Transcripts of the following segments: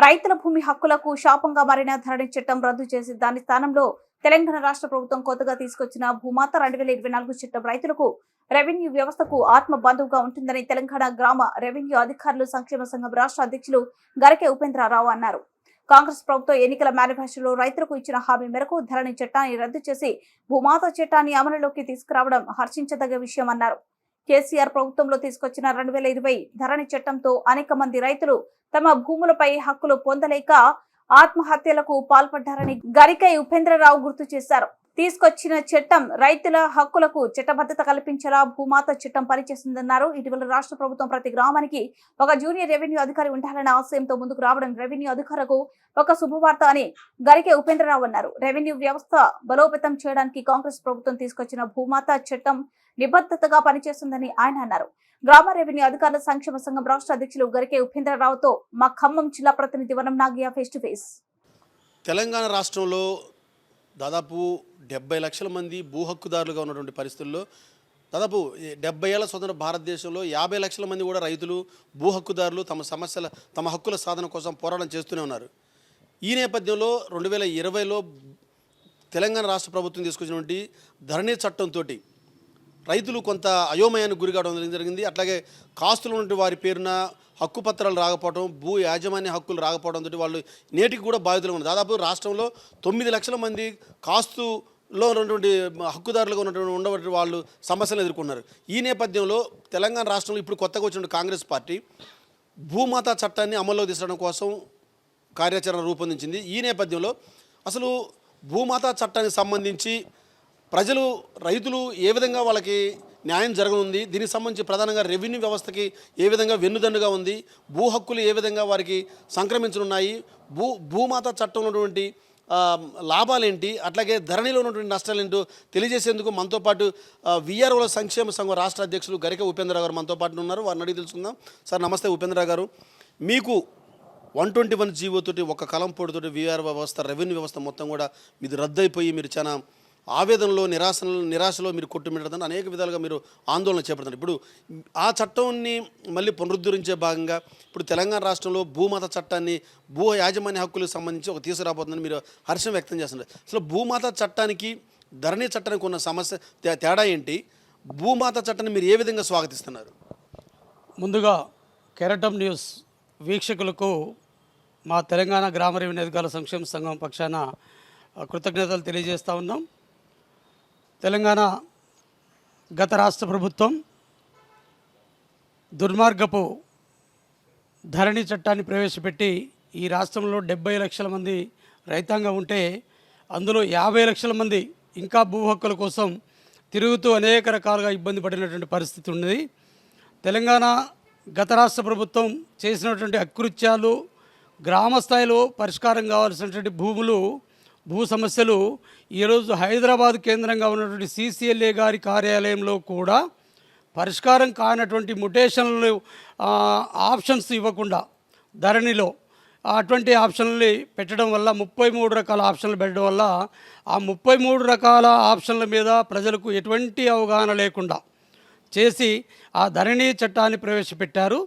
రైతుల భూమి హక్కులకు శాపంగా మారిన ధరణి చట్టం రద్దు చేసి దాని స్థానంలో తెలంగాణ రాష్ట్ర ప్రభుత్వం కొత్తగా తీసుకొచ్చిన భూమాత 2024 చట్టం రైతులకు రెవెన్యూ వ్యవస్థకు ఆత్మ బంధువుగా ఉంటుందని తెలంగాణ గ్రామ రెవెన్యూ అధికారులు సంక్షేమ సంఘం రాష్ట్ర అధ్యక్షులు గరికే ఉపేంద్రరావు అన్నారు. కాంగ్రెస్ ప్రభుత్వం ఎన్నికల మేనిఫెస్టోలో రైతులకు ఇచ్చిన హామీ మేరకు ధరణి చట్టాన్ని రద్దు చేసి భూమాత చట్టాన్ని అమలులోకి తీసుకురావడం హర్షించదగ్గ విషయమన్నారు. కేసీఆర్ ప్రభుత్వంలో తీసుకొచ్చిన 2020 ధరణి చట్టంతో అనేక మంది రైతులు తమ భూములపై హక్కులు పొందలేక ఆత్మహత్యలకు పాల్పడ్డారని గరికై ఉపేంద్రరావు గుర్తు చేశారు. తీసుకొచ్చిన చట్టం రైతుల హక్కులకు చట్టబద్ధత కల్పించేలా భూమాత చట్టం పనిచేస్తుందన్నారు. ఇటీవల రాష్ట్ర ప్రభుత్వం ప్రతి గ్రామానికి ఒక జూనియర్ రెవెన్యూ అధికారి ఉండాలన్న ఆశయంతో ముందుకు రావడం రెవెన్యూ అధికారులకు ఒక శుభవార్త అని గరికే ఉపేంద్రరావు అన్నారు. రెవెన్యూ వ్యవస్థ బలోపేతం చేయడానికి కాంగ్రెస్ ప్రభుత్వం తీసుకొచ్చిన భూమాత చట్టం నిబద్ధతగా పనిచేస్తుందని ఆయన అన్నారు. గ్రామ రెవెన్యూ అధికారుల సంక్షేమ సంఘం రాష్ట్ర అధ్యక్షులు గరికే ఉపేంద్రరావుతో మా ఖమ్మం జిల్లా ప్రతినిధి వనం నాగియా ఫేస్ టు ఫేస్. తెలంగాణ రాష్ట్రంలో దాదాపు 70 లక్షల మంది భూ హక్కుదారులుగా ఉన్నటువంటి పరిస్థితుల్లో దాదాపు 70 ఏళ్ల స్వతంత్ర భారతదేశంలో 50 లక్షల మంది కూడా రైతులు భూ హక్కుదారులు తమ హక్కుల సాధన కోసం పోరాటం చేస్తూనే ఉన్నారు. ఈ నేపథ్యంలో 2020లో తెలంగాణ రాష్ట్ర ప్రభుత్వం తీసుకొచ్చినటువంటి ధరణి చట్టంతో రైతులు కొంత అయోమయానికి గురి కావడం జరిగింది. అట్లాగే కాస్తులు ఉన్నటువంటి వారి పేరున హక్కు పత్రాలు రాకపోవడం, భూ యాజమాన్య హక్కులు రాకపోవడంతో వాళ్ళు నేటికి కూడా బాధితులు ఉన్నారు. దాదాపు రాష్ట్రంలో 9 లక్షల మంది కాస్తులో ఉన్నటువంటి హక్కుదారులుగా ఉన్నటువంటి వాళ్ళు సమస్యలు ఎదుర్కొన్నారు. ఈ నేపథ్యంలో తెలంగాణ రాష్ట్రంలో ఇప్పుడు కొత్తగా వచ్చిన కాంగ్రెస్ పార్టీ భూమాత చట్టాన్ని అమల్లోకి తీసుకురావడం కోసం కార్యాచరణ రూపొందించింది. ఈ నేపథ్యంలో అసలు భూమాత చట్టానికి సంబంధించి రైతులు ఏ విధంగా వాళ్ళకి న్యాయం జరగనుంది, దీనికి సంబంధించి ప్రధానంగా రెవెన్యూ వ్యవస్థకి ఏ విధంగా వెన్నుదన్నుగా ఉంది, భూ హక్కులు ఏ విధంగా వారికి సంక్రమించనున్నాయి, భూమాత చట్టంలో ఉన్నటువంటి లాభాలేంటి, అట్లాగే ధరణిలో ఉన్నటువంటి నష్టాలేంటో తెలియజేసేందుకు మనతో పాటు విఆర్ఓల సంక్షేమ సంఘం రాష్ట్ర అధ్యక్షులు గరిక ఉపేంద్ర గారు మనతో పాటు ఉన్నారు. వారిని అడిగి తెలుసుకుందాం. సార్ నమస్తే ఉపేంద్ర గారు. మీకు 121 జీవోతోటి ఒక కలంపోటుతోటి విఆర్ఓ వ్యవస్థ రెవెన్యూ వ్యవస్థ మొత్తం కూడా మీది రద్దయిపోయి మీరు చాలా ఆవేదనలో నిరాశలో మీరు కొట్టుమిడతారు, అనేక విధాలుగా మీరు ఆందోళన చేపడుతున్నారు. ఇప్పుడు ఆ చట్టాన్ని మళ్ళీ పునరుద్ధరించే భాగంగా ఇప్పుడు తెలంగాణ రాష్ట్రంలో భూమాత చట్టాన్ని భూ యాజమాన్య హక్కులకు సంబంధించి ఒక తీసుకురాబోతుందని మీరు హర్షం వ్యక్తం చేస్తున్నారు. అసలు భూమాత చట్టానికి ధరణి చట్టానికి ఉన్న సమస్య తేడా ఏంటి? భూమాత చట్టాన్ని మీరు ఏ విధంగా స్వాగతిస్తున్నారు? ముందుగా కెరటం న్యూస్ వీక్షకులకు మా తెలంగాణ గ్రామ రెవెన్యూ అధికారుల సంక్షేమ సంఘం పక్షాన కృతజ్ఞతలు తెలియజేస్తూ ఉన్నాం. తెలంగాణ గత రాష్ట్ర ప్రభుత్వం దుర్మార్గపు ధరణి చట్టాన్ని ప్రవేశపెట్టి ఈ రాష్ట్రంలో 70 లక్షల మంది రైతాంగం ఉంటే అందులో 50 లక్షల మంది ఇంకా భూ హక్కుల కోసం తిరుగుతూ అనేక రకాలుగా ఇబ్బంది పడినటువంటి పరిస్థితి ఉన్నది. తెలంగాణ గత రాష్ట్ర ప్రభుత్వం చేసినటువంటి అకృత్యాలు, గ్రామ స్థాయిలో పరిష్కారం కావాల్సినటువంటి భూ సమస్యలు ఈరోజు హైదరాబాద్ కేంద్రంగా ఉన్నటువంటి CCLA గారి కార్యాలయంలో కూడా పరిష్కారం కానటువంటి ముటేషన్లు ఆప్షన్స్ ఇవ్వకుండా ధరణిలో అటువంటి ఆప్షన్లు పెట్టడం వల్ల 33 రకాల ఆప్షన్లు పెట్టడం వల్ల ఆ 33 రకాల ఆప్షన్ల మీద ప్రజలకు ఎటువంటి అవగాహన లేకుండా చేసి ఆ ధరణి చట్టాన్ని ప్రవేశపెట్టారు.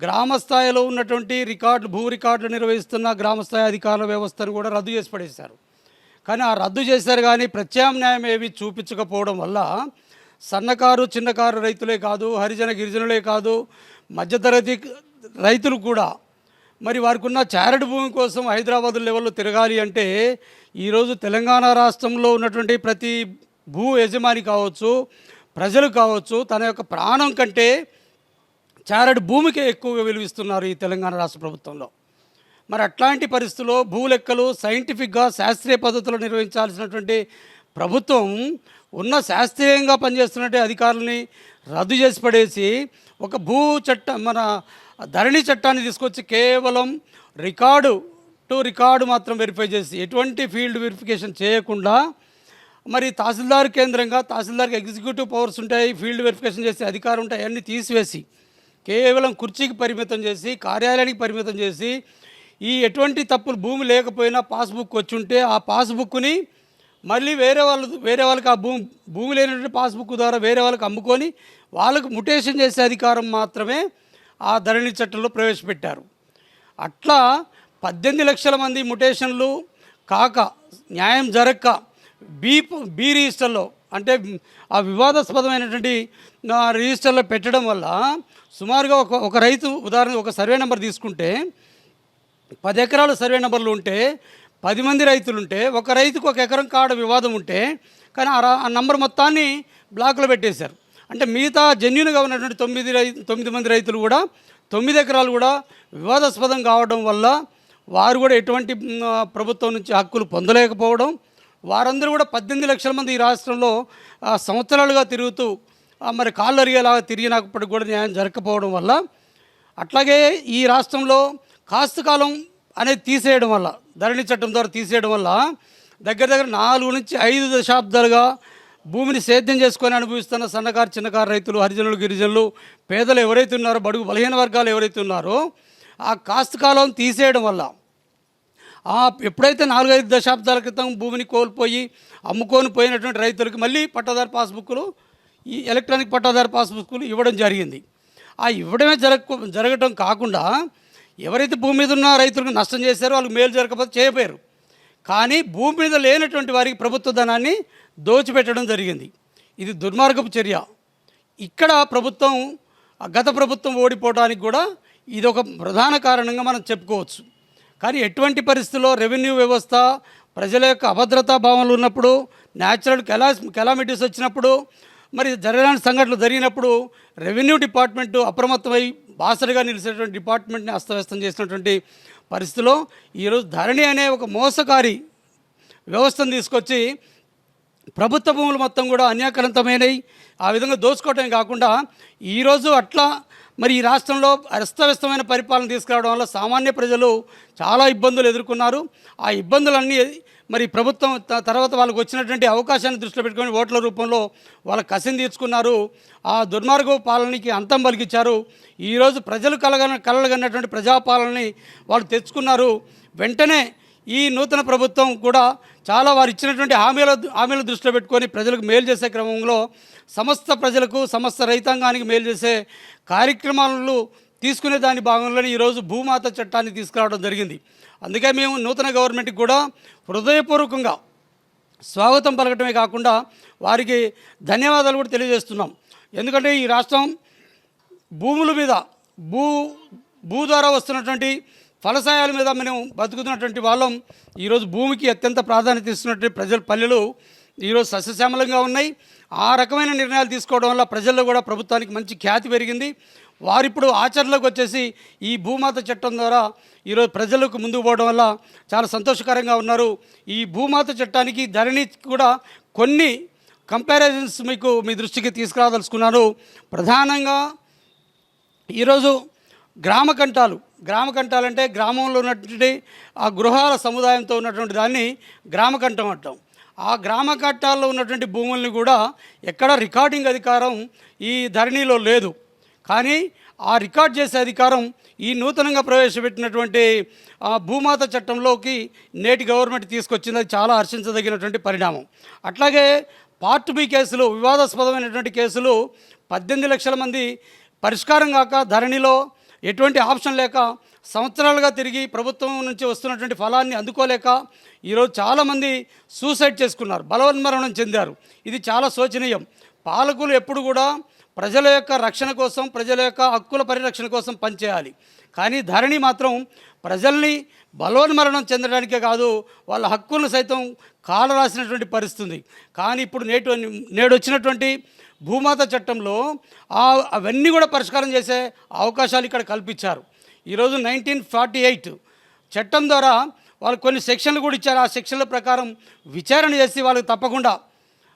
గ్రామ స్థాయిలో ఉన్నటువంటి భూ రికార్డులు నిర్వహిస్తున్న గ్రామస్థాయి అధికారుల వ్యవస్థను కూడా రద్దు చేసి పడేశారు. కానీ ఆ రద్దు చేశారు కానీ ప్రత్యామ్నాయం ఏవి చూపించకపోవడం వల్ల సన్నకారు చిన్నకారు రైతులే కాదు, హరిజన గిరిజనులే కాదు, మధ్యతరగతి రైతులు కూడా మరి వారికి ఉన్న చారడి భూమి కోసం హైదరాబాద్ లెవెల్లో తిరగాలి అంటే ఈరోజు తెలంగాణ రాష్ట్రంలో ఉన్నటువంటి ప్రతి భూ యజమాని కావచ్చు, ప్రజలు కావచ్చు, తన యొక్క ప్రాణం కంటే చారడి భూమికే ఎక్కువగా విలువిస్తున్నారు ఈ తెలంగాణ రాష్ట్ర ప్రభుత్వంలో. మరి అట్లాంటి పరిస్థితుల్లో భూ లెక్కలు సైంటిఫిక్గా శాస్త్రీయ పద్ధతిలో నిర్వహించాల్సినటువంటి ప్రభుత్వం ఉన్న శాస్త్రీయంగా పనిచేస్తున్నటువంటి అధికారులని రద్దు చేసి పడేసి ఒక మన ధరణి చట్టాన్ని తీసుకొచ్చి కేవలం రికార్డు మాత్రం వెరిఫై చేసి ఎటువంటి ఫీల్డ్ వెరిఫికేషన్ చేయకుండా మరి తహసీల్దార్ కేంద్రంగా తహసీల్దార్కి ఎగ్జిక్యూటివ్ పవర్స్ ఉంటాయి, ఫీల్డ్ వెరిఫికేషన్ చేసే అధికారం ఉంటాయి, అన్నీ తీసివేసి కేవలం కుర్చీకి పరిమితం చేసి కార్యాలయానికి పరిమితం చేసి ఈ ఎటువంటి తప్పులు భూమి లేకపోయినా పాస్బుక్ వచ్చి ఉంటే ఆ పాస్బుక్ని మళ్ళీ వేరే వాళ్ళకి ఆ భూమి లేనటువంటి పాస్బుక్ ద్వారా వేరే వాళ్ళకి అమ్ముకొని వాళ్ళకు ముటేషన్ చేసే అధికారం మాత్రమే ఆ ధరణి చట్టంలో ప్రవేశపెట్టారు. అట్లా 18 లక్షల మంది ముటేషన్లు కాక న్యాయం జరగక బీ రిజిస్టర్లో అంటే ఆ వివాదాస్పదమైనటువంటి రిజిస్టర్లో పెట్టడం వల్ల సుమారుగా ఒక రైతు ఉదాహరణ ఒక సర్వే నెంబర్ తీసుకుంటే 10 ఎకరాలు సర్వే నెంబర్లు ఉంటే 10 మంది రైతులు ఉంటే ఒక రైతుకు ఒక ఎకరం కాడ వివాదం ఉంటే కానీ ఆ నంబర్ మొత్తాన్ని బ్లాక్లో పెట్టేశారు. అంటే మిగతా జెన్యున్గా ఉన్నటువంటి 9 మంది రైతులు కూడా 9 ఎకరాలు కూడా వివాదాస్పదం కావడం వల్ల వారు కూడా ఎటువంటి ప్రభుత్వం నుంచి హక్కులు పొందలేకపోవడం, వారందరూ కూడా 18 లక్షల మంది ఈ రాష్ట్రంలో సంవత్సరాలుగా తిరుగుతూ మరి కాళ్ళు అరిగేలాగా తిరిగినప్పటికి కూడా న్యాయం జరగకపోవడం వల్ల, అట్లాగే ఈ రాష్ట్రంలో కాస్తు కాలం అనేది తీసేయడం వల్ల ధరణి చట్టం ద్వారా తీసేయడం వల్ల దగ్గర 4 నుంచి 5 దశాబ్దాలుగా భూమిని సేద్యం చేసుకొని అనుభవిస్తున్న సన్నకారు చిన్నకారు రైతులు, హరిజనులు, గిరిజనులు, పేదలు ఎవరైతే ఉన్నారో, బడుగు బలహీన వర్గాలు ఎవరైతే ఉన్నారో ఆ కాస్తు కాలం తీసేయడం వల్ల ఎప్పుడైతే 4-5 దశాబ్దాల క్రితం భూమిని కోల్పోయి అమ్ముకొని పోయినటువంటి రైతులకు మళ్ళీ పట్టాదారు పాస్బుక్లు, ఈ ఎలక్ట్రానిక్ పట్టాదారు పాస్బుక్లు ఇవ్వడం జరిగింది. ఆ ఇవ్వడమే జరగటం కాకుండా ఎవరైతే భూమి మీద ఉన్న రైతులకు నష్టం చేశారో వాళ్ళకి మేలు జరగకపోతే చేయపోయారు. కానీ భూమి మీద లేనటువంటి వారికి ప్రభుత్వ ధనాన్ని దోచిపెట్టడం జరిగింది. ఇది దుర్మార్గపు చర్య. ఇక్కడ ప్రభుత్వం గత ప్రభుత్వం ఓడిపోవడానికి కూడా ఇది ఒక ప్రధాన కారణంగా మనం చెప్పుకోవచ్చు. కానీ ఎటువంటి పరిస్థితుల్లో రెవెన్యూ వ్యవస్థ ప్రజల యొక్క అభద్రతా భావనలు ఉన్నప్పుడు, న్యాచురల్ కెలామిటీస్ వచ్చినప్పుడు, మరి జరగని సంఘటనలు జరిగినప్పుడు రెవెన్యూ డిపార్ట్మెంటు అప్రమత్తమై బాసరిగా నిలిచేటువంటి డిపార్ట్మెంట్ని అస్తవ్యస్తం చేసినటువంటి పరిస్థితిలో ఈరోజు ధరణి అనే ఒక మోసకారి వ్యవస్థను తీసుకొచ్చి ప్రభుత్వ భూములు మొత్తం కూడా అన్యాక్రాంతమైనవి, ఆ విధంగా దోచుకోవటమే కాకుండా ఈరోజు అట్లా మరి ఈ రాష్ట్రంలో అస్తవ్యస్తమైన పరిపాలన తీసుకురావడం వల్ల సామాన్య ప్రజలు చాలా ఇబ్బందులు ఎదుర్కొన్నారు. ఆ ఇబ్బందులన్నీ మరి ప్రభుత్వం తర్వాత వాళ్ళకు వచ్చినటువంటి అవకాశాన్ని దృష్టిలో పెట్టుకొని ఓట్ల రూపంలో వాళ్ళ కసిని తీర్చుకున్నారు. ఆ దుర్మార్గ పాలనకి అంతం పలికించారు. ఈరోజు ప్రజలు కలగన్నటువంటి ప్రజాపాలనని వాళ్ళు తెచ్చుకున్నారు. వెంటనే ఈ నూతన ప్రభుత్వం కూడా చాలా వారు ఇచ్చినటువంటి హామీల దృష్టిలో పెట్టుకొని ప్రజలకు మేలు చేసే క్రమంలో సమస్త ప్రజలకు, సమస్త రైతాంగానికి మేలు చేసే కార్యక్రమాలు తీసుకునే దాని భాగంలోనే ఈరోజు భూమాత చట్టాన్ని తీసుకురావడం జరిగింది. అందుకే మేము నూతన గవర్నమెంట్కి కూడా హృదయపూర్వకంగా స్వాగతం పలకటమే కాకుండా వారికి ధన్యవాదాలు కూడా తెలియజేస్తున్నాం. ఎందుకంటే ఈ రాష్ట్రం భూముల మీద భూ ద్వారా వస్తున్నటువంటి ఫలసాయాల మీద మనం బతుకుతున్నటువంటి వాళ్ళం. ఈరోజు భూమికి అత్యంత ప్రాధాన్యత ఇస్తున్నటువంటి పల్లెలు ఈరోజు సస్యశ్యామలంగా ఉన్నాయి. ఆ రకమైన నిర్ణయాలు తీసుకోవడం వల్ల ప్రజల్లో కూడా ప్రభుత్వానికి మంచి ఖ్యాతి పెరిగింది. వారిప్పుడు ఆచరణలోకి వచ్చేసి ఈ భూమాత చట్టం ద్వారా ఈరోజు ప్రజలకు ముందుకు పోవడం వల్ల చాలా సంతోషకరంగా ఉన్నారు. ఈ భూమాత చట్టానికి ధరణి కూడా కొన్ని కంపారిజన్స్ మీ దృష్టికి తీసుకురాదలుచుకున్నాను. ప్రధానంగా ఈరోజు గ్రామ కంటాలు అంటే గ్రామంలో ఉన్నటువంటి ఆ గృహాల సముదాయంతో ఉన్నటువంటి దాన్ని గ్రామకంఠం అంటాం. ఆ గ్రామ కట్టాల్లో ఉన్నటువంటి భూముల్ని కూడా ఎక్కడ రికార్డింగ్ అధికారం ఈ ధరణిలో లేదు. కానీ ఆ రికార్డ్ చేసే అధికారం ఈ నూతనంగా ప్రవేశపెట్టినటువంటి భూమాత చట్టంలోకి నేటి గవర్నమెంట్ తీసుకొచ్చింది. అది చాలా హర్షించదగినటువంటి పరిణామం. అట్లాగే పార్ట్ బి కేసులు, వివాదాస్పదమైనటువంటి కేసులు 18 లక్షల మంది పరిష్కారం కాక ధరణిలో ఎటువంటి ఆప్షన్ లేక సంవత్సరాలుగా తిరిగి ప్రభుత్వం నుంచి వస్తున్నటువంటి ఫలాన్ని అందుకోలేక ఈరోజు చాలామంది సూసైడ్ చేసుకున్నారు, బలవన్మరణం చెందారు. ఇది చాలా శోచనీయం. పాలకులు ఎప్పుడు కూడా ప్రజల యొక్క రక్షణ కోసం, ప్రజల యొక్క హక్కుల పరిరక్షణ కోసం పనిచేయాలి. కానీ ధరణి మాత్రం ప్రజల్ని బలవన్మరణం చెందడానికే కాదు, వాళ్ళ హక్కులను సైతం కాలరాసినటువంటి పరిస్థితి. కానీ ఇప్పుడు నేడు వచ్చినటువంటి భూమాత చట్టంలో అవన్నీ కూడా పరిష్కారం చేసే అవకాశాలు ఇక్కడ కల్పించారు. ఈరోజు 1948 చట్టం ద్వారా వాళ్ళు కొన్ని సెక్షన్లు కూడా ఇచ్చారు. ఆ సెక్షన్ల ప్రకారం విచారణ చేసి వాళ్ళకి తప్పకుండా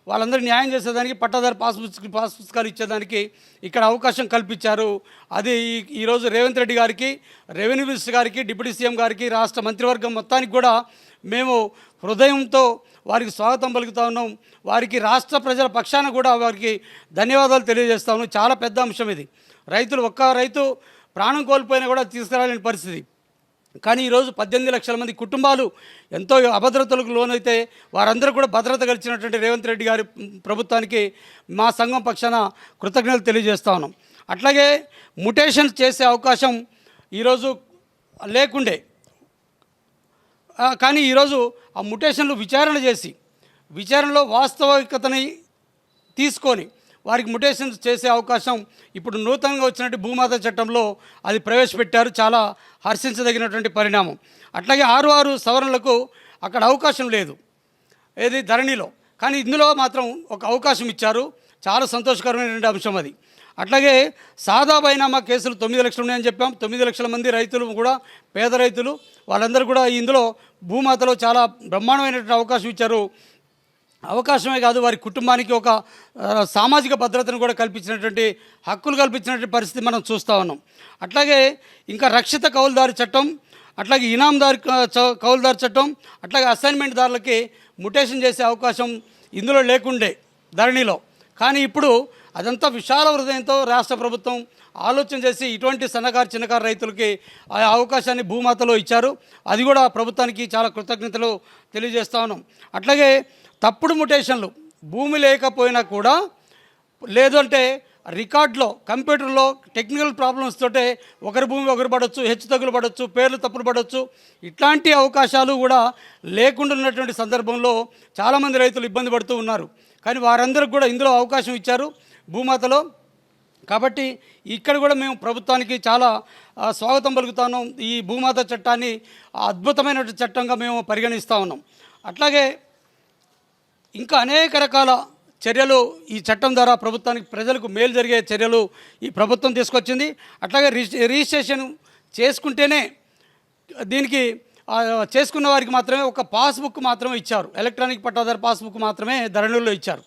వాళ్ళందరూ న్యాయం చేసేదానికి పట్టాదారు పాస్ పుస్తకాలు ఇచ్చేదానికి ఇక్కడ అవకాశం కల్పించారు. అది ఈరోజు రేవంత్ రెడ్డి గారికి, రెవెన్యూ మినిస్టర్ గారికి, డిప్యూటీ సీఎం గారికి, రాష్ట్ర మంత్రివర్గం మొత్తానికి కూడా మేము హృదయంతో వారికి స్వాగతం పలుకుతా ఉన్నాం. వారికి రాష్ట్ర ప్రజల పక్షాన కూడా వారికి ధన్యవాదాలు తెలియజేస్తా ఉన్నాం. చాలా పెద్ద అంశం ఇది. ఒక్క రైతు ప్రాణం కోల్పోయినా కూడా తీసుకురాలేని పరిస్థితి. కానీ ఈరోజు 18 లక్షల మంది కుటుంబాలు ఎంతో అభద్రతలకు లోనైతే వారందరూ కూడా భద్రత గెలిచినటువంటి రేవంత్ రెడ్డి గారి ప్రభుత్వానికి మా సంఘం పక్షాన కృతజ్ఞతలు తెలియజేస్తా ఉన్నాం. అట్లాగే ముటేషన్స్ చేసే అవకాశం ఈరోజు లేకుండే కానీ ఈరోజు ఆ ముటేషన్లు విచారణలో వాస్తవికతని తీసుకొని వారికి ముటేషన్స్ చేసే అవకాశం ఇప్పుడు నూతనంగా వచ్చినట్టు భూమాత చట్టంలో అది ప్రవేశపెట్టారు. చాలా హర్షించదగినటువంటి పరిణామం. అట్లాగే 6 సవరణలకు అక్కడ అవకాశం లేదు ఏది ధరణిలో, కానీ ఇందులో మాత్రం ఒక అవకాశం ఇచ్చారు. చాలా సంతోషకరమైనటువంటి అంశం అది. అట్లాగే సాదా బైనామా కేసులు 9 లక్షలు ఉన్నాయని చెప్పాం. 9 లక్షల మంది రైతులు కూడా పేద రైతులు, వాళ్ళందరూ కూడా ఇందులో భూమాతలో చాలా బ్రహ్మాండమైనటువంటి అవకాశం ఇచ్చారు. అవకాశమే కాదు, వారి కుటుంబానికి ఒక సామాజిక భద్రతను కూడా కల్పించినటువంటి హక్కులు కల్పించినటువంటి పరిస్థితి మనం చూస్తూ ఉన్నాం. అట్లాగే ఇంకా రక్షిత కౌలుదారి చట్టం, అట్లాగే ఇనాందారి కౌలుదారి చట్టం, అట్లాగే అసైన్మెంట్దారులకి ముటేషన్ చేసే అవకాశం ఇందులో లేకుండే ధరణిలో. కానీ ఇప్పుడు అదంతా విశాల హృదయంతో రాష్ట్ర ప్రభుత్వం ఆలోచన చేసి ఇటువంటి సన్నకారు చిన్నకారు రైతులకి ఆ అవకాశాన్ని భూమాతలో ఇచ్చారు. అది కూడా ప్రభుత్వానికి చాలా కృతజ్ఞతలు తెలియజేస్తా ఉన్నాం. అట్లాగే తప్పుడు ముటేషన్లు భూమి లేకపోయినా కూడా, లేదంటే రికార్డులో కంప్యూటర్లో టెక్నికల్ ప్రాబ్లమ్స్ తోటే ఒకరి భూమి ఒకరు పడవచ్చు, హెచ్చు తగ్గులు పడవచ్చు, పేర్లు తప్పులు పడవచ్చు. ఇట్లాంటి అవకాశాలు కూడా లేకుండా ఉన్నటువంటి సందర్భంలో చాలామంది రైతులు ఇబ్బంది పడుతూ ఉన్నారు. కానీ వారందరికీ కూడా ఇందులో అవకాశం ఇచ్చారు భూమాతలో. కాబట్టి ఇక్కడ కూడా మేము ప్రభుత్వానికి చాలా స్వాగతం పలుకుతాను. ఈ భూమాత చట్టాన్ని అద్భుతమైన చట్టంగా మేము పరిగణిస్తూ ఉన్నాం. అట్లాగే ఇంకా అనేక రకాల చర్యలు ఈ చట్టం ద్వారా ప్రభుత్వానికి ప్రజలకు మేలు జరిగే చర్యలు ఈ ప్రభుత్వం తీసుకొచ్చింది. అట్లాగే రిజిస్ట్రేషన్ చేసుకుంటేనే దీనికి చేసుకున్న వారికి మాత్రమే ఒక పాస్బుక్ మాత్రమే ఇచ్చారు, ఎలక్ట్రానిక్ పట్టాదారు పాస్బుక్ మాత్రమే ధరణిలో ఇచ్చారు.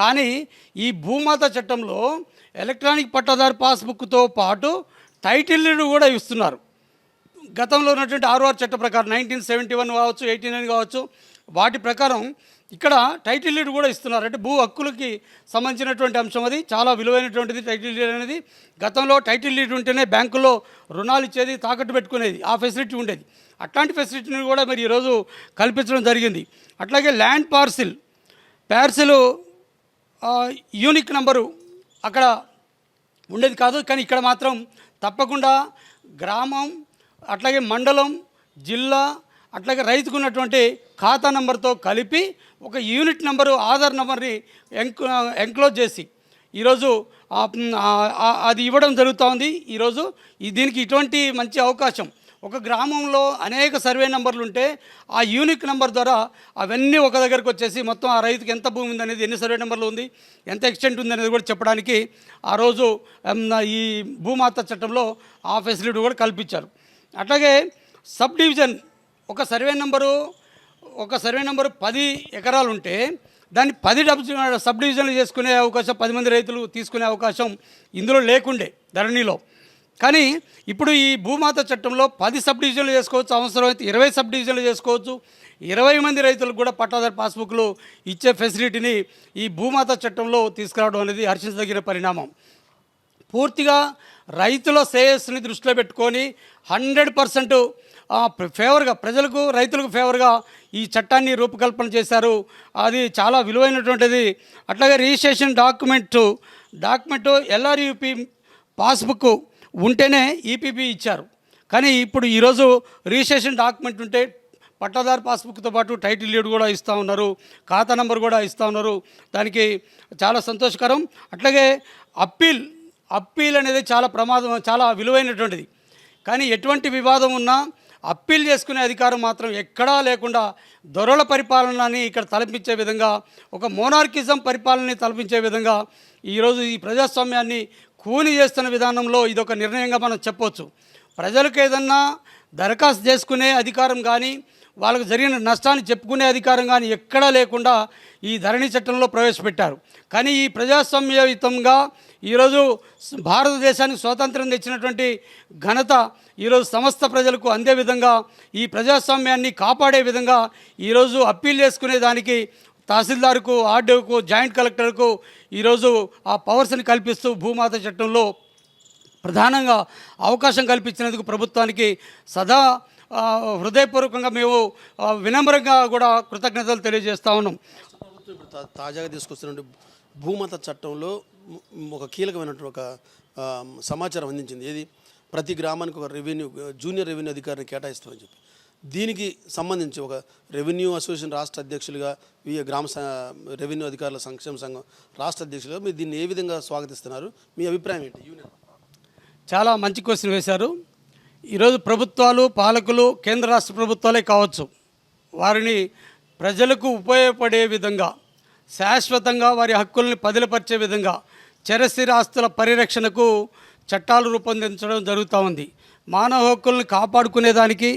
కానీ ఈ భూమాత చట్టంలో ఎలక్ట్రానిక్ పట్టాదారు పాస్బుక్తో పాటు టైటిల్ కూడా ఇస్తున్నారు. గతంలో ఉన్నటువంటి 6R చట్ట ప్రకారం 1971 కావచ్చు, 89 కావచ్చు, వాటి ప్రకారం ఇక్కడ టైటిల్ డీడ్ కూడా ఇస్తున్నారు. అంటే భూ హక్కులకి సంబంధించినటువంటి అంశం అది, చాలా విలువైనటువంటిది టైటిల్ డీడ్ అనేది. గతంలో టైటిల్ డీడ్ ఉంటేనే బ్యాంకుల్లో రుణాలు ఇచ్చేది, తాకట్టు పెట్టుకునేది, ఆ ఫెసిలిటీ ఉండేది. అట్లాంటి ఫెసిలిటీని కూడా మరి ఈరోజు కల్పించడం జరిగింది. అట్లాగే ల్యాండ్ పార్సిల్ యూనిక్ నంబరు అక్కడ ఉండేది కాదు, కానీ ఇక్కడ మాత్రం తప్పకుండా గ్రామం, అట్లాగే మండలం, జిల్లా, అట్లాగే రైతుకు ఉన్నటువంటి ఖాతా నెంబర్తో కలిపి ఒక యూనిట్ నెంబరు, ఆధార్ నెంబర్ని ఎంక్లోజ్ చేసి ఈరోజు అది ఇవ్వడం జరుగుతూ ఉంది. ఈరోజు దీనికి ఇటువంటి మంచి అవకాశం. ఒక గ్రామంలో అనేక సర్వే నెంబర్లు ఉంటే ఆ యూనిక్ నెంబర్ ద్వారా అవన్నీ ఒక దగ్గరకు వచ్చేసి మొత్తం ఆ రైతుకి ఎంత భూమి ఉంది అనేది, ఎన్ని సర్వే నెంబర్లు ఉంది, ఎంత ఎక్స్టెంట్ ఉంది అనేది కూడా చెప్పడానికి ఆ రోజు ఈ భూమాత చట్టంలో ఆ ఫెసిలిటీ కూడా కల్పించారు. అట్లాగే సబ్ డివిజన్, ఒక సర్వే నెంబరు 10 ఎకరాలు ఉంటే దాన్ని 10 సబ్ డివిజన్లు చేసుకునే అవకాశం, 10 మంది రైతులు తీసుకునే అవకాశం ఇందులో లేకుండే ధరణిలో. కానీ ఇప్పుడు ఈ భూమాత చట్టంలో 10 సబ్ డివిజన్లు చేసుకోవచ్చు, అవసరమైతే 20 సబ్ డివిజన్లు చేసుకోవచ్చు. 20 మంది రైతులకు కూడా పట్టాదారు పాస్బుక్లు ఇచ్చే ఫెసిలిటీని ఈ భూమాత చట్టంలో తీసుకురావడం అనేది హర్షించదగిన పరిణామం. పూర్తిగా రైతుల శ్రేయస్సుని దృష్టిలో పెట్టుకొని 100% ఫేవర్గా రైతులకు ఫేవర్గా ఈ చట్టాన్ని రూపకల్పన చేశారు. అది చాలా విలువైనటువంటిది. అట్లాగే రిజిస్ట్రేషన్ డాక్యుమెంటు LRUP పాస్బుక్ ఉంటేనే ఈపీపీ ఇచ్చారు. కానీ ఇప్పుడు ఈరోజు రిజిస్ట్రేషన్ డాక్యుమెంట్ ఉంటే పట్టాదారు పాస్బుక్తో పాటు టైటిల్ డీడ్ కూడా ఇస్తూ ఉన్నారు, ఖాతా నెంబర్ కూడా ఇస్తూ ఉన్నారు. దానికి చాలా సంతోషకరం. అట్లాగే అప్పీల్ అనేది చాలా విలువైనటువంటిది. కానీ ఎటువంటి వివాదం ఉన్నా అప్పీల్ చేసుకునే అధికారం మాత్రం ఎక్కడా లేకుండా దొరల పరిపాలనని ఇక్కడ తలపించే విధంగా, ఒక మోనార్కిజం పరిపాలనని తలపించే విధంగా ఈరోజు ఈ ప్రజాస్వామ్యాన్ని కూని చేస్తున్న విధానంలో ఇదొక నిర్ణయంగా మనం చెప్పవచ్చు. ప్రజలకు ఏదన్నా దరఖాస్తు చేసుకునే అధికారం కానీ, వాళ్ళకు జరిగిన నష్టాన్ని చెప్పుకునే అధికారం కానీ ఎక్కడా లేకుండా ఈ ధరణి చట్టంలో ప్రవేశపెట్టారు. కానీ ఈ ప్రజాస్వామ్యయుతంగా ఈరోజు భారతదేశానికి స్వాతంత్రం తెచ్చినటువంటి ఘనత ఈరోజు సమస్త ప్రజలకు అందే విధంగా, ఈ ప్రజాస్వామ్యాన్ని కాపాడే విధంగా ఈరోజు అప్పీల్ చేసుకునే దానికి తహసీల్దార్కు, ఆర్డీఓకు, జాయింట్ కలెక్టర్కు ఈరోజు ఆ పవర్స్ని కల్పిస్తూ భూమాత చట్టంలో ప్రధానంగా అవకాశం కల్పించినందుకు ప్రభుత్వానికి సదా హృదయపూర్వకంగా మేము వినమ్రంగా కూడా కృతజ్ఞతలు తెలియజేస్తా ఉన్నాం. ప్రభుత్వం ఇప్పుడు తాజాగా తీసుకొస్తున్న భూమాత చట్టంలో ఒక కీలకమైనటువంటి ఒక సమాచారం అందించింది. ఏది ప్రతి గ్రామానికి ఒక జూనియర్ రెవెన్యూ అధికారిని కేటాయిస్తామని చెప్పి. దీనికి సంబంధించి ఒక రెవెన్యూ అసోసియేషన్ రాష్ట్ర అధ్యక్షులుగా రెవెన్యూ అధికారుల సంక్షేమ సంఘం రాష్ట్ర అధ్యక్షులుగా మీరు దీన్ని ఏ విధంగా స్వాగతిస్తున్నారు? మీ అభిప్రాయం ఏంటి? యూనియన్ చాలా మంచి క్వశ్చన్ వేశారు. ఈరోజు ప్రభుత్వాలు, పాలకులు, కేంద్ర రాష్ట్ర ప్రభుత్వాలే కావచ్చు, వారిని ప్రజలకు ఉపయోగపడే విధంగా, శాశ్వతంగా వారి హక్కుల్ని పదిలపరిచే విధంగా చరస్థిర ఆస్తుల పరిరక్షణకు చట్టాలు రూపొందించడం జరుగుతూ ఉంది. మానవ హక్కుల్ని కాపాడుకునేదానికి,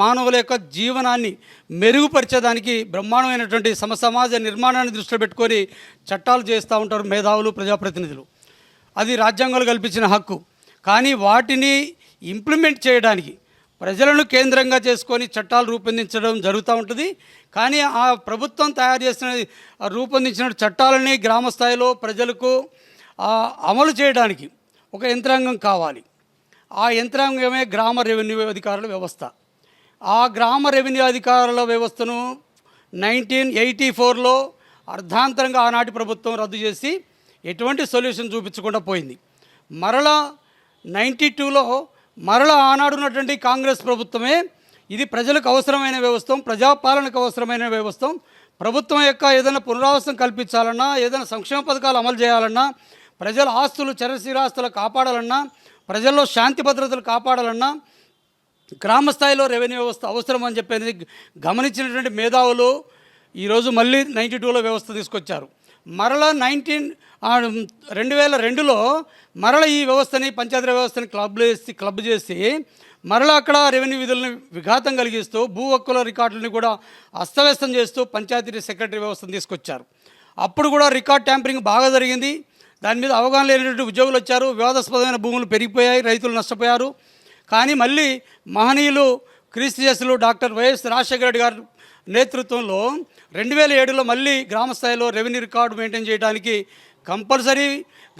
మానవుల యొక్క జీవనాన్ని మెరుగుపరిచేదానికి బ్రహ్మాండమైనటువంటి సమాజ నిర్మాణాన్ని దృష్టిలో పెట్టుకొని చట్టాలు చేస్తూ ఉంటారు మేధావులు, ప్రజాప్రతినిధులు. అది రాజ్యాంగంలో కల్పించిన హక్కు. కానీ వాటిని ఇంప్లిమెంట్ చేయడానికి ప్రజలను కేంద్రంగా చేసుకొని చట్టాలు రూపొందించడం జరుగుతూ ఉంటుంది. కానీ ఆ ప్రభుత్వం తయారు చేసిన రూపొందించిన చట్టాలని గ్రామ స్థాయిలో ప్రజలకు అమలు చేయడానికి ఒక యంత్రాంగం కావాలి. ఆ యంత్రాంగమే గ్రామ రెవెన్యూ అధికారుల వ్యవస్థ. ఆ గ్రామ రెవెన్యూ అధికారుల వ్యవస్థను 1984లో అర్ధాంతరంగా ఆనాటి ప్రభుత్వం రద్దు చేసి ఎటువంటి సొల్యూషన్ చూపించకుండా పోయింది. మరలా 92లో మరలా ఆనాడున్నటువంటి కాంగ్రెస్ ప్రభుత్వమే ఇది ప్రజలకు అవసరమైన వ్యవస్థ, ప్రజాపాలనకు అవసరమైన వ్యవస్థ, ప్రభుత్వం యొక్క ఏదైనా పునరావాసం కల్పించాలన్నా, ఏదైనా సంక్షేమ పథకాలు అమలు చేయాలన్నా, ప్రజల ఆస్తులు, చరస్థిరాస్తులు కాపాడాలన్నా, ప్రజల్లో శాంతి భద్రతలు కాపాడాలన్నా గ్రామ స్థాయిలో రెవెన్యూ వ్యవస్థ అవసరం అని చెప్పేది గమనించినటువంటి మేధావులు ఈరోజు మళ్ళీ 92లో వ్యవస్థ తీసుకొచ్చారు. మరలా 2002లో మరల ఈ వ్యవస్థని, పంచాయతీ వ్యవస్థని క్లబ్ చేసి మరలా అక్కడ రెవెన్యూ విధులను విఘాతం కలిగిస్తూ, భూ హక్కుల రికార్డులని కూడా అస్తవ్యస్తం చేస్తూ పంచాయతీ సెక్రటరీ వ్యవస్థను తీసుకొచ్చారు. అప్పుడు కూడా రికార్డ్ ట్యాంపరింగ్ బాగా జరిగింది. దాని మీద అవగాహన లేనటువంటి ఉద్యోగులు వచ్చారు. వివాదాస్పదమైన భూములు పెరిగిపోయాయి, రైతులు నష్టపోయారు. కానీ మళ్ళీ మహనీయులు, క్రీస్తుజసులు డాక్టర్ వైఎస్ రాజశేఖర రెడ్డి గారి నేతృత్వంలో 2007లో మళ్ళీ గ్రామస్థాయిలో రెవెన్యూ రికార్డు మెయింటైన్ చేయడానికి కంపల్సరీ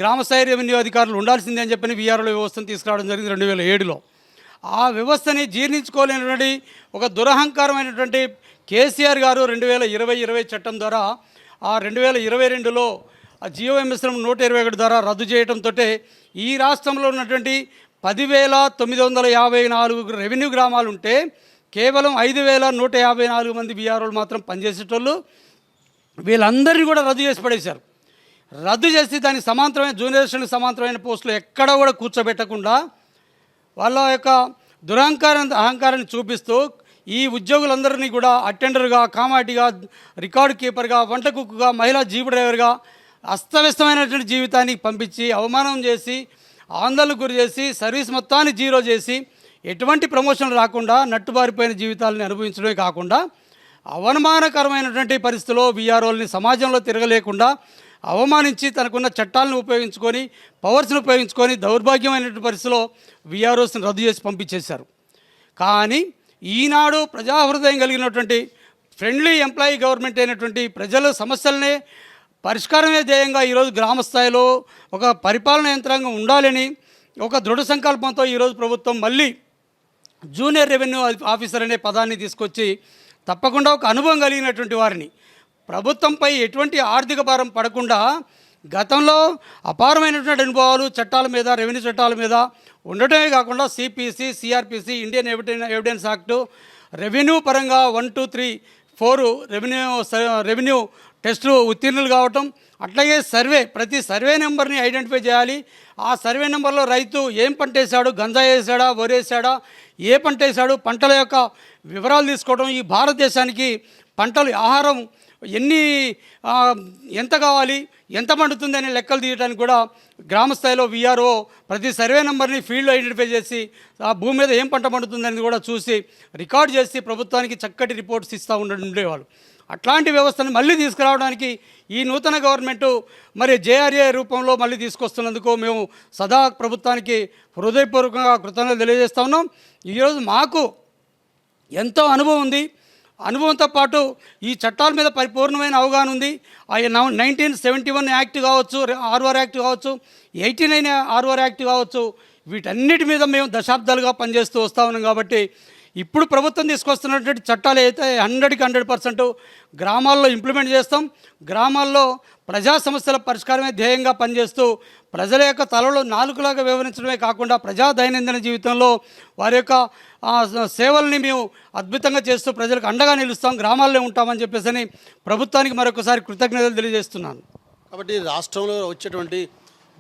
గ్రామస్థాయి రెవెన్యూ అధికారులు ఉండాల్సిందే అని చెప్పని వీఆర్ఓల వ్యవస్థను తీసుకురావడం జరిగింది 2007లో. ఆ వ్యవస్థని జీర్ణించుకోలేనటువంటి ఒక దురహంకారమైనటువంటి కేసీఆర్ గారు 2020 చట్టం ద్వారా ఆ 2022లో ఆ GOMS 121 ద్వారా రద్దు చేయడంతో ఈ రాష్ట్రంలో ఉన్నటువంటి 10,954 రెవెన్యూ గ్రామాలు ఉంటే కేవలం 5,154 మంది వీఆర్ఓలు మాత్రం పనిచేసేటోళ్ళు. వీళ్ళందరినీ కూడా రద్దు చేసి పడేశారు. రద్దు చేసి దానికి సమాంతరమైన జూనియర్స్కి సమాంతరమైన పోస్టులు ఎక్కడ కూడా కూర్చోబెట్టకుండా వాళ్ళ యొక్క అహంకారాన్ని చూపిస్తూ ఈ ఉద్యోగులందరినీ కూడా అటెండర్గా, కామాటిగా, రికార్డు కీపర్గా, వంట కుక్కుగా, మహిళా జీప్ డ్రైవర్గా అస్తవ్యస్తమైనటువంటి జీవితానికి పంపించి అవమానం చేసి, ఆందోళనకు గురి చేసి, సర్వీస్ మొత్తాన్ని జీరో చేసి, ఎటువంటి ప్రమోషన్లు రాకుండా నట్టుబారిపోయిన జీవితాలని అనుభవించడమే కాకుండా అవమానకరమైనటువంటి పరిస్థితుల్లో వీఆర్ఓల్ని సమాజంలో తిరగలేకుండా అవమానించి తనకున్న చట్టాలను ఉపయోగించుకొని, పవర్స్ని ఉపయోగించుకొని దౌర్భాగ్యమైనటువంటి పరిస్థితిలో వీఆర్ఓస్ని రద్దు చేసి పంపించేశారు. కానీ ఈనాడు ప్రజాహృదయం కలిగినటువంటి ఫ్రెండ్లీ ఎంప్లాయీ గవర్నమెంట్ అయినటువంటి ప్రజల సమస్యలనే పరిష్కారమే ధ్యేయంగా ఈరోజు గ్రామ స్థాయిలో ఒక పరిపాలన యంత్రాంగం ఉండాలని ఒక దృఢ సంకల్పంతో ఈరోజు ప్రభుత్వం మళ్ళీ జూనియర్ రెవెన్యూ ఆఫీసర్ అనే పదాన్ని తీసుకొచ్చి తప్పకుండా ఒక అనుభవం కలిగినటువంటి వారిని ప్రభుత్వంపై ఎటువంటి ఆర్థిక భారం పడకుండా గతంలో అపారమైనటువంటి అనుభవాలు చట్టాల మీద, రెవెన్యూ చట్టాల మీద ఉండటమే కాకుండా CPC, CRPC, Indian evidence act, revenue పరంగా 1, 2, 3, 4 రెవెన్యూ టెస్టులు ఉత్తీర్ణులు కావటం, అట్లాగే ప్రతి సర్వే నెంబర్ని ఐడెంటిఫై చేయాలి. ఆ సర్వే నెంబర్లో రైతు ఏం పంట వేసాడు, గంజాయి వేసాడా, వరి వేసాడా, ఏ పంట వేసాడు, పంటల యొక్క వివరాలు తీసుకోవడం. ఈ భారతదేశానికి పంటలు, ఆహారం ఎంత కావాలి, ఎంత పండుతుంది అనే లెక్కలు తీయడానికి కూడా గ్రామ స్థాయిలో వీఆర్ఓ ప్రతి సర్వే నెంబర్ని ఫీల్డ్లో ఐడెంటిఫై చేసి ఆ భూమి మీద ఏం పంట పండుతుందని కూడా చూసి రికార్డ్ చేసి ప్రభుత్వానికి చక్కటి రిపోర్ట్స్ ఇస్తూ ఉండేవాళ్ళు. అట్లాంటి వ్యవస్థను మళ్ళీ తీసుకురావడానికి ఈ నూతన గవర్నమెంటు మరి JRA రూపంలో మళ్ళీ తీసుకొస్తున్నందుకు మేము సదా ప్రభుత్వానికి హృదయపూర్వకంగా కృతజ్ఞతలు తెలియజేస్తూ ఉన్నాం. ఈరోజు మాకు ఎంతో అనుభవం ఉంది. అనుభవంతో పాటు ఈ చట్టాల మీద పరిపూర్ణమైన అవగాహన ఉంది. 1971 యాక్ట్ కావచ్చు, ROR యాక్ట్ కావచ్చు, 89 ROR యాక్ట్ కావచ్చు, వీటన్నిటి మీద మేము దశాబ్దాలుగా పనిచేస్తూ వస్తూ ఉన్నాం. కాబట్టి ఇప్పుడు ప్రభుత్వం తీసుకొస్తున్నటువంటి చట్టాలు అయితే 100% గ్రామాల్లో ఇంప్లిమెంట్ చేస్తాం. గ్రామాల్లో ప్రజా సమస్యల పరిష్కారమే ధ్యేయంగా పనిచేస్తూ ప్రజల యొక్క తలలో నాలుగులాగా వ్యవహరించడమే కాకుండా ప్రజా దైనందిన జీవితంలో వారి యొక్క సేవల్ని మేము అద్భుతంగా చేస్తూ ప్రజలకు అండగా నిలుస్తాం, గ్రామాల్లో ఉంటామని చెప్పేసి ప్రభుత్వానికి మరొకసారి కృతజ్ఞతలు తెలియజేస్తున్నాను. కాబట్టి రాష్ట్రంలో వచ్చేటువంటి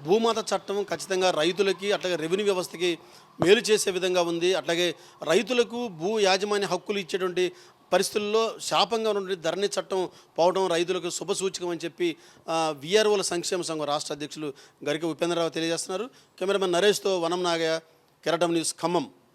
భూమాత చట్టం ఖచ్చితంగా రైతులకి అట్లాగే రెవెన్యూ వ్యవస్థకి మేలు చేసే విధంగా ఉంది. అట్లాగే రైతులకు భూ యాజమాన్య హక్కులు ఇచ్చేటువంటి పరిస్థితుల్లో శాపంగా ఉన్నటువంటి ధరణి చట్టం పోవడం రైతులకు శుభసూచకం అని చెప్పి విఆర్ఓల సంక్షేమ సంఘం రాష్ట్ర అధ్యక్షులు గరిక ఉపేంద్రరావు తెలియజేస్తున్నారు. కెమెరామెన్ నరేష్తో వనం నాగయ్య, కెరటం న్యూస్, ఖమ్మం.